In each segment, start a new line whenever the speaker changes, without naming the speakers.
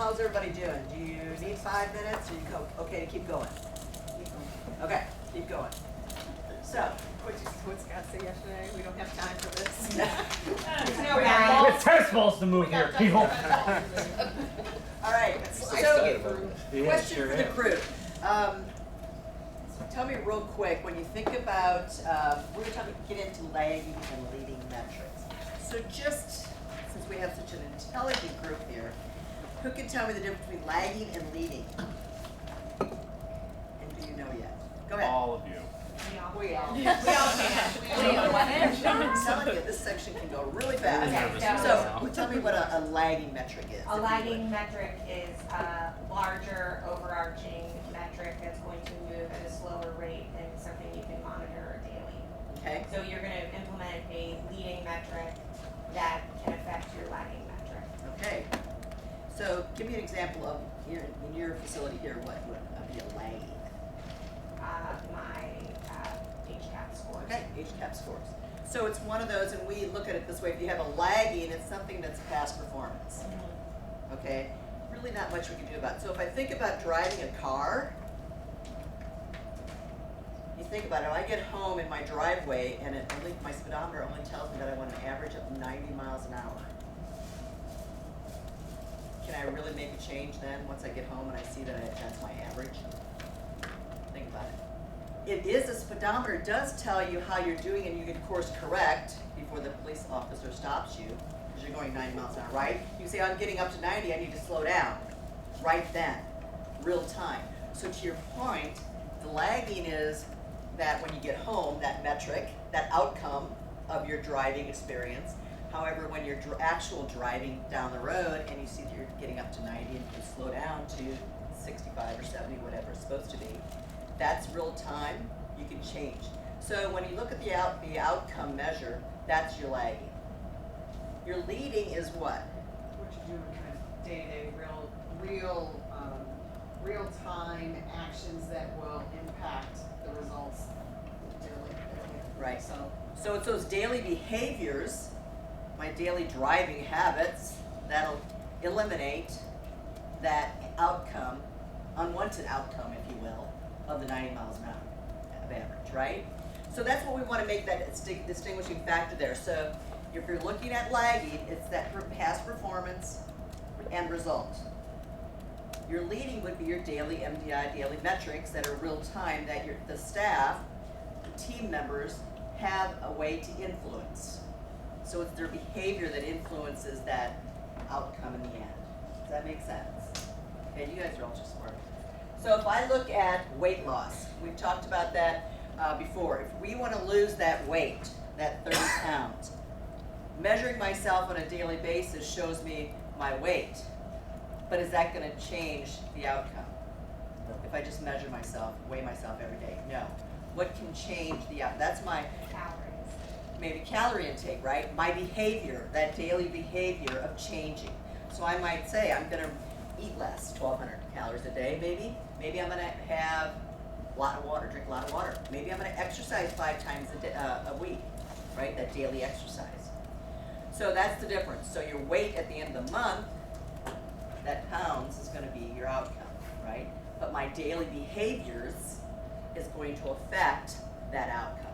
how's everybody doing? Do you need 5 minutes, or you okay to keep going? Okay, keep going. So,
What Scott said yesterday, we don't have time for this.
It's tennis balls to move here, people.
all right, so question for the crew. Tell me real quick, when you think about, we're going to get into lagging and leading metrics. So just, since we have such an intelligent group here, who can tell me the difference between lagging and leading? And do you know yet? Go ahead.
All of you.
We all can.
I'm telling you, this section can go really fast.
Okay,
So, tell me what a lagging metric is.
A lagging metric is a larger overarching metric that's going to move at a slower rate than something you can monitor daily.
Okay.
So you're going to implement a leading metric that can affect your lagging metric.
Okay. So, give me an example of in your facility here, what would be a lagging?
My HCAP scores.
Okay, HCAP scores. So it's one of those, and we look at it this way: if you have a lagging, it's something that's past performance. Okay, really not much we can do about it. So if I think about driving a car, you think about it. I get home in my driveway, and my speedometer only tells me that I want an average of 90 miles an hour. Can I really make a change then once I get home and I see that that's my average? Think about it. It is a speedometer. It does tell you how you're doing, and you can course correct before the police officer stops you, because you're going 90 miles an hour, right? You say, I'm getting up to 90, I need to slow down. Right then, real time. So to your point, the lagging is that when you get home, that metric, that outcome of your driving experience. However, when you're actual driving down the road and you see that you're getting up to 90 and you slow down to 65 or 70, whatever it's supposed to be, that's real time. You can change. So when you look at the outcome measure, that's your lagging. Your leading is what?
What you're doing kind of day-to-day, real time actions that will impact the results daily.
Right. So it's those daily behaviors, my daily driving habits, that'll eliminate that outcome, unwanted outcome, if you will, of the 90 miles an hour of average, right? So that's what we want to make that distinguishing factor there. So if you're looking at lagging, it's that past performance and result. Your leading would be your daily MDI, daily metrics that are real time, that the staff, the team members have a way to influence. So it's their behavior that influences that outcome in the end. Does that make sense? Okay, you guys are all just smart. So if I look at weight loss, we've talked about that before. If we want to lose that weight, that 30 pounds, measuring myself on a daily basis shows me my weight. But is that going to change the outcome? If I just measure myself, weigh myself every day? No. What can change the outcome? That's my
Calories.
maybe calorie intake, right? My behavior, that daily behavior of changing. So I might say I'm going to eat less, 1,200 calories a day, maybe. Maybe I'm going to have a lot of water, drink a lot of water. Maybe I'm going to exercise 5 times a week, right? That daily exercise. So that's the difference. So your weight at the end of the month, that pounds, is going to be your outcome, right? But my daily behaviors is going to affect that outcome.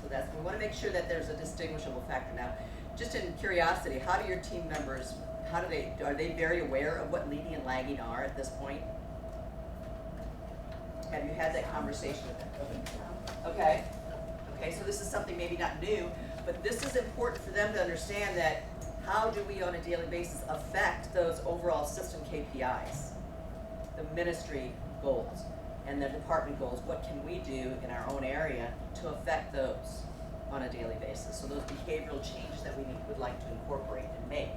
So that's, we want to make sure that there's a distinguishable factor. Now, just in curiosity, how do your team members, are they very aware of what leading and lagging are at this point? Have you had that conversation with them? Okay. Okay, so this is something maybe not new, but this is important for them to understand that how do we on a daily basis affect those overall system KPIs, the ministry goals and the department goals? What can we do in our own area to affect those on a daily basis? So those behavioral changes that we would like to incorporate and make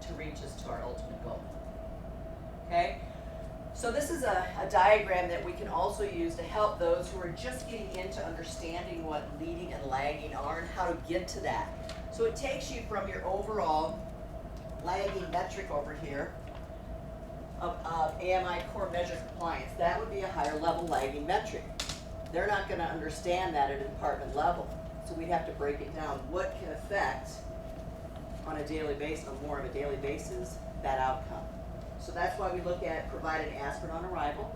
to reach us to our ultimate goal. Okay? So this is a diagram that we can also use to help those who are just getting into understanding what leading and lagging are and how to get to that. So it takes you from your overall lagging metric over here of AMI core measure compliance. That would be a higher level lagging metric. They're not going to understand that at a department level. So we'd have to break it down. What can affect on a daily basis, on more of a daily basis, that outcome? So that's why we look at provide an aspirin on arrival.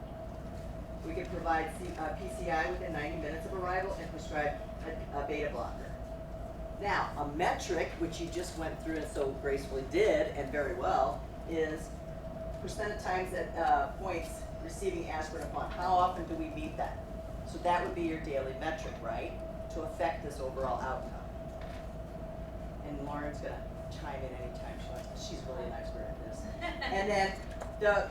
We can provide PCI within 90 minutes of arrival and prescribe a beta blocker. Now, a metric, which you just went through and so gracefully did, and very well, is percent of times that points receiving aspirin upon. How often do we meet that? So that would be your daily metric, right? To affect this overall outcome. And Lauren's gonna chime in anytime she wants, she's really an expert at this. And then the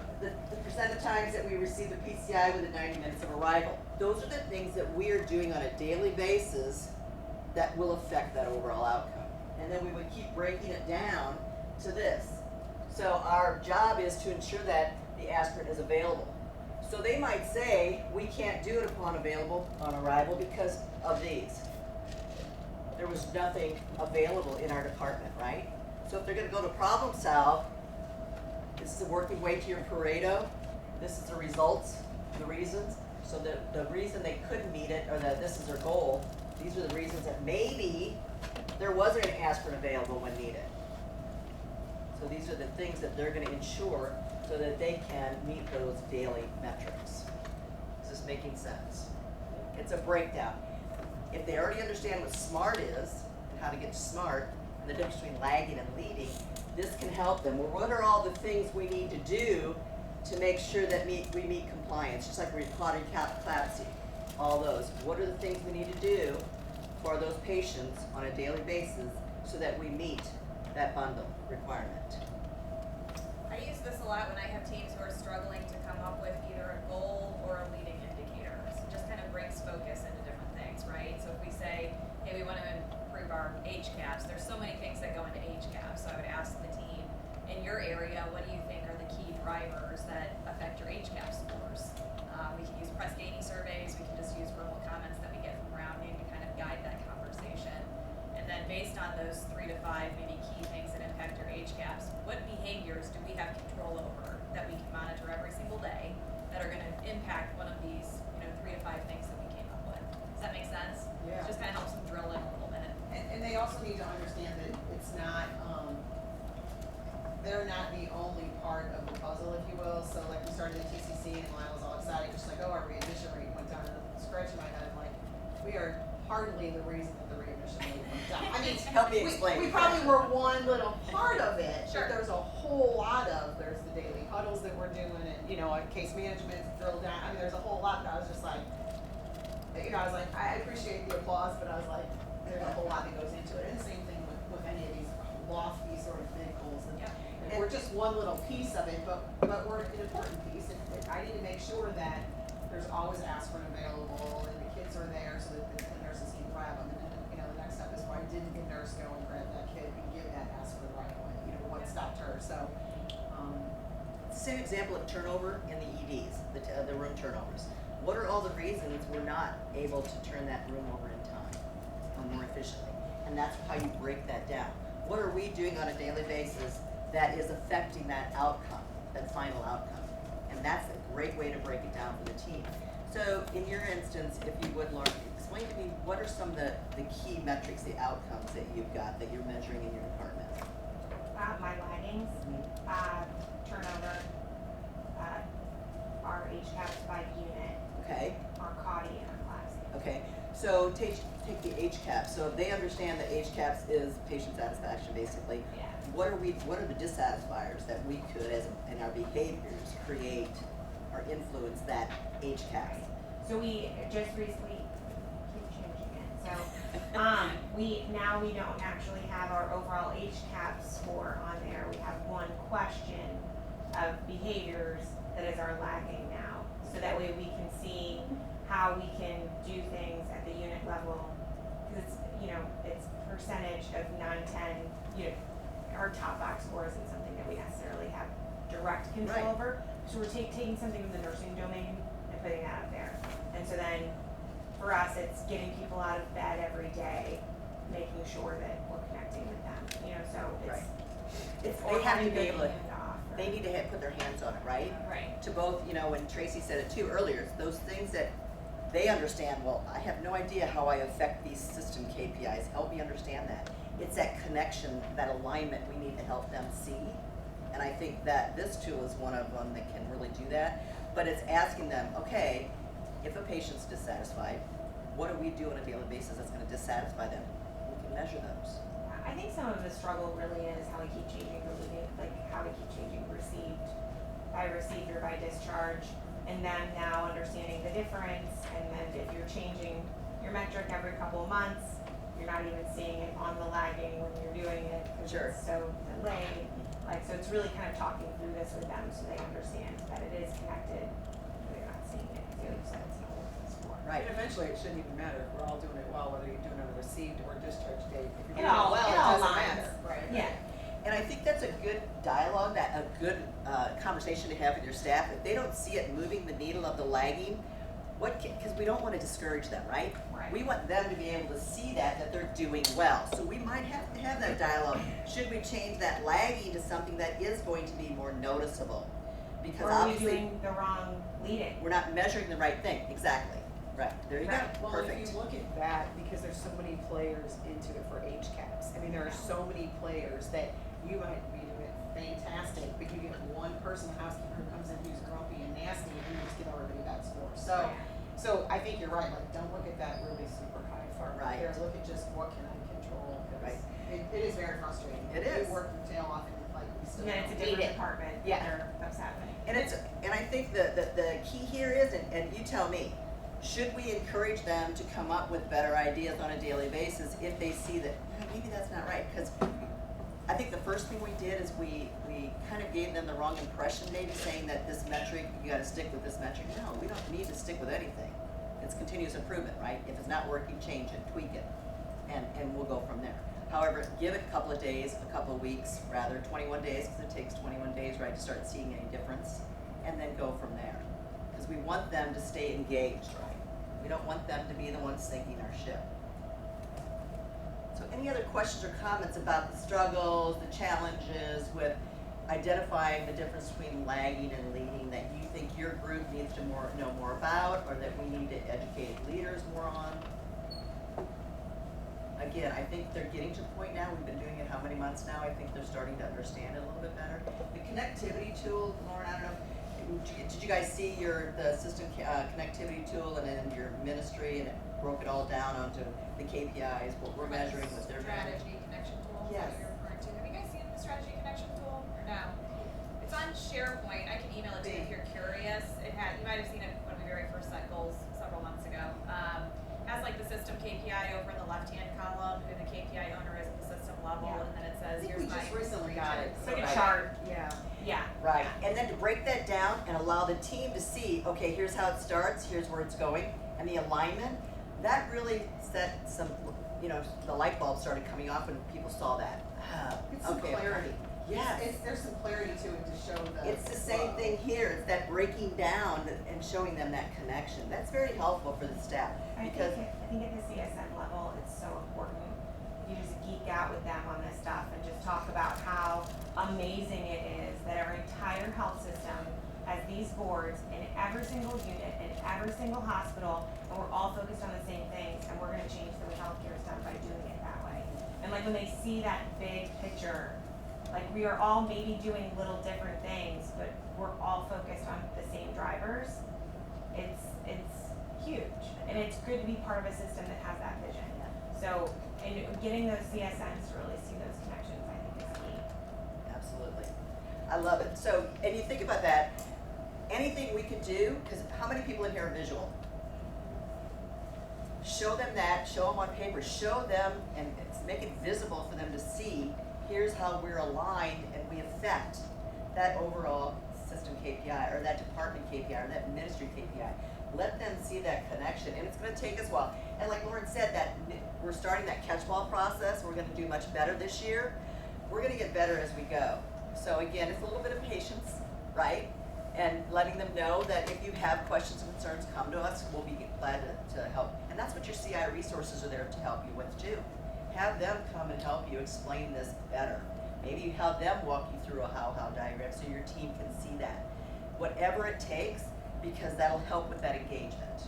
percent of times that we receive the PCI within 90 minutes of arrival. Those are the things that we are doing on a daily basis that will affect that overall outcome. And then we would keep breaking it down to this. So our job is to ensure that the aspirin is available. So they might say, we can't do it upon arrival because of these. There was nothing available in our department, right? So if they're gonna go to problem solve, this is a working way to your Pareto. This is the results, the reasons. So the reason they couldn't meet it, or that this is their goal, these are the reasons that maybe there wasn't an aspirin available when needed. So these are the things that they're gonna ensure so that they can meet those daily metrics. Is this making sense? It's a breakdown. If they already understand what SMART is, and how to get SMART, and the difference between lagging and leading, this can help them. Well, what are all the things we need to do to make sure that we meet compliance? Just like Claudia Clapsy, all those. What are the things we need to do for those patients on a daily basis so that we meet that bundle requirement?
I use this a lot when I have teams who are struggling to come up with either a goal or a leading indicator. So it just kind of brings focus into different things, right? So if we say, hey, we want to improve our HCAHPS, there's so many things that go into HCAHPS. So I would ask the team, in your area, what do you think are the key drivers that affect your HCAHPS scores? We can use press gaining surveys, we can just use verbal comments that we get from rounding to kind of guide that conversation. And then based on those 3 to 5 maybe key things that impact your HCAHPS, what behaviors do we have control over that we can monitor every single day that are gonna impact one of these, 3 to 5 things that we came up with? Does that make sense?
Yeah.
It just kind of helps them drill in a little bit.
And they also need to understand that it's not, they're not the only part of the puzzle, if you will. So like we started at TCC and Lyle was all excited, just like, oh, our readmission rate went down, and I'm scratching my head, I'm like, we are hardly the reason that the readmission rate went down. I mean,
Help me explain.
we probably were one little part of it,
Sure.
but there's a whole lot of, there's the daily huddles that we're doing, and, case management drilled down. I mean, there's a whole lot that I was just like, I was like, I appreciate the applause, but I was like, there's a whole lot that goes into it. And the same thing with any of these lofty sort of big goals. And we're just one little piece of it, but we're an important piece. And I need to make sure that there's always aspirin available and the kids are there so that the nurses can grab them. And then, the next step is, why didn't the nurse go and grab that kid and give that aspirin right away? What stopped her? So,
Same example of turnover in the EDs, the room turnovers. What are all the reasons we're not able to turn that room over in time or more efficiently? And that's how you break that down. What are we doing on a daily basis that is affecting that outcome, that final outcome? And that's a great way to break it down for the team. So in your instance, if you would, Lauren, explain to me, what are some of the key metrics, the outcomes that you've got that you're measuring in your department?
My laggings, turnover, our HCAHPS by unit,
Okay.
our CAUTI, and our CLABSI.
Okay, so take the HCAHPS. So if they understand that HCAHPS is patient satisfaction, basically,
Yeah.
what are the dissatisfiers that we could, in our behaviors, create or influence that HCAHPS?
So we just recently keep changing it. So we don't actually have our overall HCAHPS score on there. We have one question of behaviors that is our lagging now. So that way we can see how we can do things at the unit level. Because it's percentage of 9-10, our top box score isn't something that we necessarily have direct control
Right.
over. So we're taking something from the nursing domain and putting that up there. And so then for us, it's getting people out of bed every day, making sure that we're connecting with them, so
Right.
it's
They have to
having
be
good
able to,
handoff, or-
they need to put their hands on it, right?
Right.
To both, when Tracy said it too earlier, it's those things that they understand, well, I have no idea how I affect these system KPIs, help me understand that. It's that connection, that alignment we need to help them see And I think that this tool is one of them that can really do that. But it's asking them, okay, if a patient's dissatisfied, what do we do on a daily basis that's gonna dissatisfy them? We can measure those.
I think some of the struggle really is how we keep changing the leading, like how we keep changing received or by discharge, and then now understanding the difference, and then if you're changing your metric every couple of months, you're not even seeing it on the lagging when you're doing it because
Sure.
it's so delayed. Like, so it's really kind of talking through this with them so they understand that it is connected, but they're not seeing it, as you said, it's not what it's for.
Right.
And eventually, it shouldn't even matter if we're all doing it well, whether you're doing it on a received or discharge date. If you're
It
doing
all-
it well,
it
it
all
doesn't
aligns.
matter, right?
Yeah.
And I think that's a good dialogue, that a good conversation to have with your staff. If they don't see it moving the needle of the lagging, because we don't want to discourage them, right?
Right.
We want them to be able to see that they're doing well. So we might have to have that dialogue. Should we change that lagging to something that is going to be more noticeable? Because
Or are we
obviously,
doing the wrong leading?
we're not measuring the right thing. Exactly. Right. There you go.
Right.
Well,
Perfect.
if you look at that, because there's so many players into it for age caps. I mean, there are so many players that you might be doing fantastic, but you get one person, a housekeeper, who comes in who's grumpy and nasty, and you just give everybody that score. So I think you're right. Like, don't look at that really super high far
Right.
there. Look at just what can I control. 'Cause
Right.
It is very frustrating.
It is.
You work your tail off and like we still
And then it's a
don't
different
need it.
department
Yeah.
that's happening.
And I think the key here is, and you tell me, should we encourage them to come up with better ideas on a daily basis if they see that maybe that's not right? Because I think the first thing we did is we kind of gave them the wrong impression, maybe saying that this metric, you gotta stick with this metric. No, we don't need to stick with anything. It's continuous improvement, right? If it's not working, change it, tweak it, and we'll go from there. However, give it a couple of days, a couple of weeks, rather 21 days, because it takes 21 days, right, to start seeing any difference, and then go from there. Because we want them to stay engaged, right? We don't want them to be the ones sinking our ship. So any other questions or comments about the struggles, the challenges with identifying the difference between lagging and leading that you think your group needs to know more about, or that we need to educate leaders more on? Again, I think they're getting to the point now, we've been doing it how many months now, I think they're starting to understand it a little bit better. The connectivity tool, Lauren, I don't know, did you guys see the system connectivity tool and then your ministry, and it broke it all down onto the KPIs, what we're measuring, what they're measuring?
Strategy connection tool, is
Yes.
what you're referring to. Have you guys seen the strategy connection tool or no? It's on SharePoint. I can email it to you if you're curious. You might have seen it when we very first set goals several months ago. Has like the system KPI over in the left-hand column, who the KPI owner is at the system level,
Yeah.
and then it
I
says,
think
here's
we
my
just recently got it.
It's like a
Right.
chart.
Yeah.
Yeah.
Right, and then to break that down and allow the team to see, okay, here's how it starts, here's where it's going, and the alignment, that really set some, the light bulb started coming off when people saw that.
It's some
Okay,
clarity.
Yes.
There's some clarity to it to show the.
It's the same thing here, it's that breaking down and showing them that connection. That's very helpful for the staff, because,
I think at the CSM level, it's so important. You just geek out with them on this stuff and just talk about how amazing it is that our entire health system has these boards in every single unit, in every single hospital, and we're all focused on the same things, and we're gonna change the way healthcare is done by doing it that way. And like when they see that big picture, like we are all maybe doing little different things, but we're all focused on the same drivers. It's huge, and it's good to be part of a system that has that vision. So, and getting those CSMs to really see those connections, I think is key.
absolutely. I love it. So, and you think about that, anything we can do, because how many people in here are visual? Show them that, show them on paper, show them and make it visible for them to see, here's how we're aligned and we affect that overall system KPI, or that department KPI, or that ministry KPI. Let them see that connection, and it's gonna take us a while. And like Lauren said, that we're starting that catch-ball process, we're gonna do much better this year. We're gonna get better as we go. So again, it's a little bit of patience, right? And letting them know that if you have questions and concerns, come to us, we'll be glad to help. And that's what your CI resources are there to help you with too. Have them come and help you explain this better. Maybe you have them walk you through a how-how diagram so your team can see that. Whatever it takes, because that'll help with that engagement.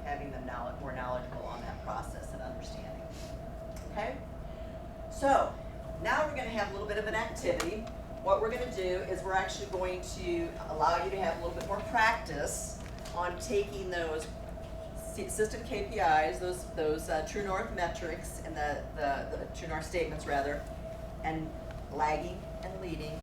Having them more knowledgeable on that process and understanding. Okay? So, now we're gonna have a little bit of an activity. what we're gonna do is we're actually going to allow you to have a little bit more practice on taking those system KPIs, those True North metrics and the True North statements rather, and lagging and leading